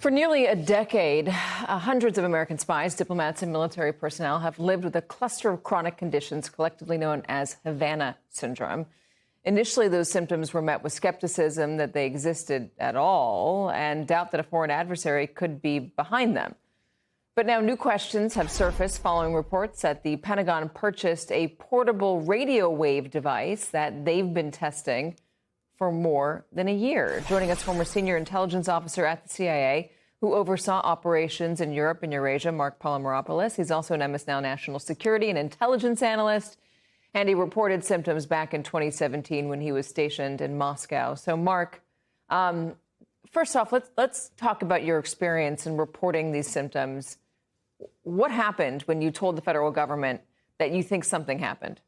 For nearly a decade, hundreds of American spies, diplomats, and military personnel have lived with a cluster of chronic conditions collectively known as Havana syndrome. Initially, those symptoms were met with skepticism that they existed at all and doubt that a foreign adversary could be behind them. But now new questions have surfaced following reports that the Pentagon purchased a portable radio wave device that they've been testing for more than a year. Joining us, former senior intelligence officer at the CIA who oversaw operations in Europe and Eurasia, Mark Polymeropoulos. He's also an MS Now national security and intelligence analyst, and he reported symptoms back in 2017 when he was stationed in Moscow. So, Mark, first off, let's talk about your experience in reporting these symptoms. What happened when you told the federal government that you think something happened?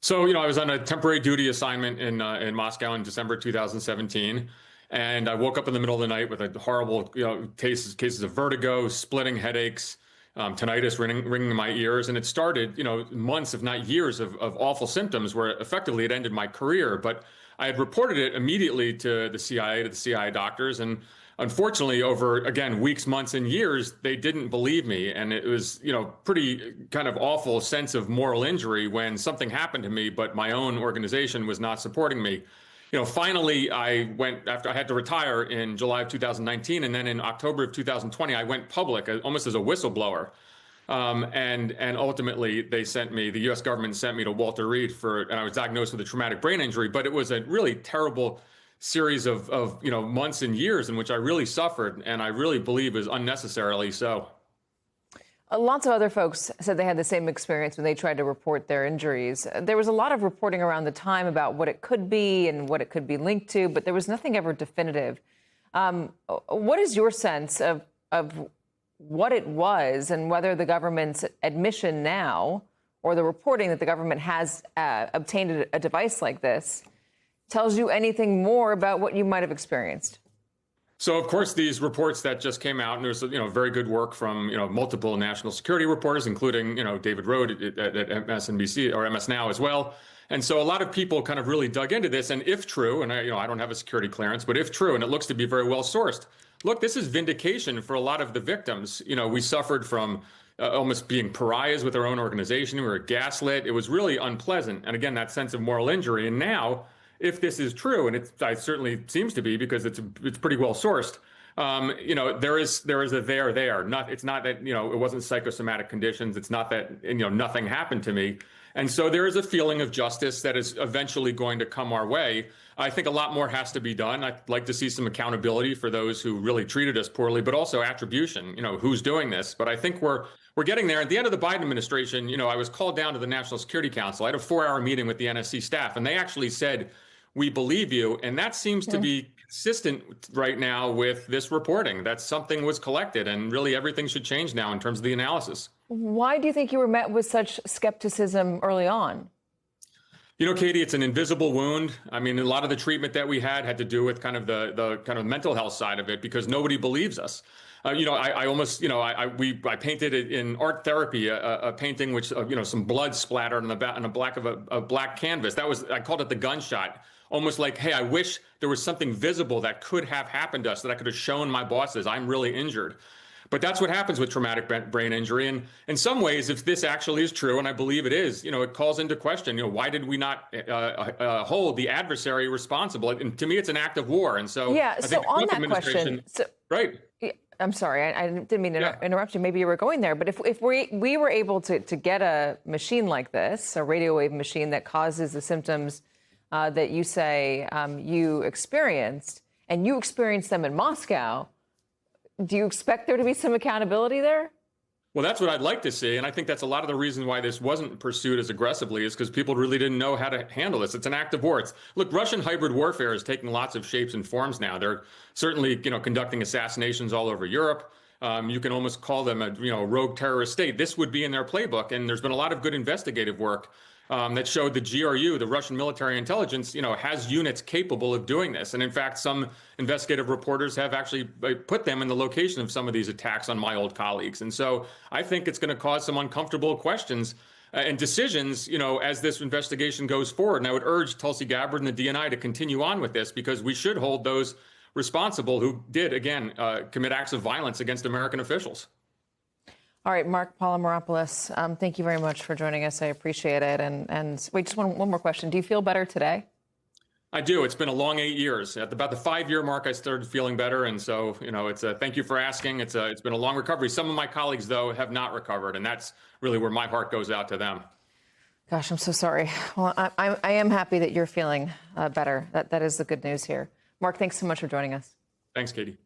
So, I was on a temporary duty assignment in Moscow in December 2017, and I woke up in the middle of the night with a horrible, cases of vertigo, splitting headaches, tinnitus ringing in my ears, and it started, months, if not years, of awful symptoms where effectively it ended my career. But I had reported it immediately to the CIA doctors, and unfortunately, over, again, weeks, months, and years, they didn't believe me. And it was, pretty kind of awful sense of moral injury when something happened to me, but my own organization was not supporting me. Finally, I went after I had to retire in July of 2019. And then in October of 2020, I went public almost as a whistleblower. And ultimately, the U.S. government sent me to Walter Reed and I was diagnosed with a traumatic brain injury. But it was a really terrible series of months and years in which I really suffered, and I really believe is unnecessarily so. Lots of other folks said they had the same experience when they tried to report their injuries. There was a lot of reporting around the time about what it could be and what it could be linked to, but there was nothing ever definitive. What is your sense of what it was and whether the government's admission now or the reporting that the government has obtained a device like this tells you anything more about what you might have experienced? So, of course, these reports that just came out, and there's very good work from multiple national security reporters, including David Rode at MSNBC or MS Now as well. And so a lot of people kind of really dug into this. And if true, and I don't have a security clearance, but if true, and it looks to be very well sourced, look, this is vindication for a lot of the victims. We suffered from almost being pariahs with our own organization. We were gaslit. It was really unpleasant. And again, that sense of moral injury. And now, if this is true, and it certainly seems to be because it's pretty well sourced, there is a there. It's not that it wasn't psychosomatic conditions. It's not that nothing happened to me, and so there is a feeling of justice that is eventually going to come our way. I think a lot more has to be done. I'd like to see some accountability for those who really treated us poorly, but also attribution. Who's doing this? But I think we're getting there. At the end of the Biden administration, I was called down to the National Security Council. I had a 4-hour meeting with the NSC staff, and they actually said, "We believe you." And that seems to be consistent right now with this reporting, that something was collected, and really everything should change now in terms of the analysis. Why do you think you were met with such skepticism early on? Katie, it's an invisible wound. I mean, a lot of the treatment that we had to do with kind of the kind of mental health side of it, because nobody believes us. I painted it in art therapy, a painting which, some blood splattered on the back of a black canvas. I called it the gunshot. Almost like, hey, I wish there was something visible that could have happened to us, that I could have shown my bosses I'm really injured. But that's what happens with traumatic brain injury. And in some ways, if this actually is true, and I believe it is, it calls into question, why did we not hold the adversary responsible? And to me, it's an act of war. And so yeah, I so think the on Trump that question, right. I'm sorry, I didn't mean to interrupt you. Maybe you were going there. But if we were able to get a machine like this, a radio wave machine that causes the symptoms that you say you experienced, and you experienced them in Moscow, do you expect there to be some accountability there? Well, that's what I'd like to see. And I think that's a lot of the reason why this wasn't pursued as aggressively is because people really didn't know how to handle this. It's an act of war. Look, Russian hybrid warfare is taking lots of shapes and forms now. They're certainly, conducting assassinations all over Europe. You can almost call them a rogue terrorist state. This would be in their playbook. And there's been a lot of good investigative work that showed the GRU, the Russian military intelligence, has units capable of doing this. And in fact, some investigative reporters have actually put them in the location of some of these attacks on my old colleagues. And so I think it's going to cause some uncomfortable questions and decisions, as this investigation goes forward. And I would urge Tulsi Gabbard and the DNI to continue on with this, because we should hold those responsible who did, again, commit acts of violence against American officials. All right, Mark Polymeropoulos, thank you very much for joining us. I appreciate it. And wait, just one more question. Do you feel better today? I do. It's been a long 8 years. At about the 5-year mark, I started feeling better. And so, it's thank you for asking. It's been a long recovery. Some of my colleagues, though, have not recovered. And that's really where my heart goes out to them. Gosh, I'm so sorry. Well, I am happy that you're feeling better. That is the good news here. Mark, thanks so much for joining us. Thanks, Katie.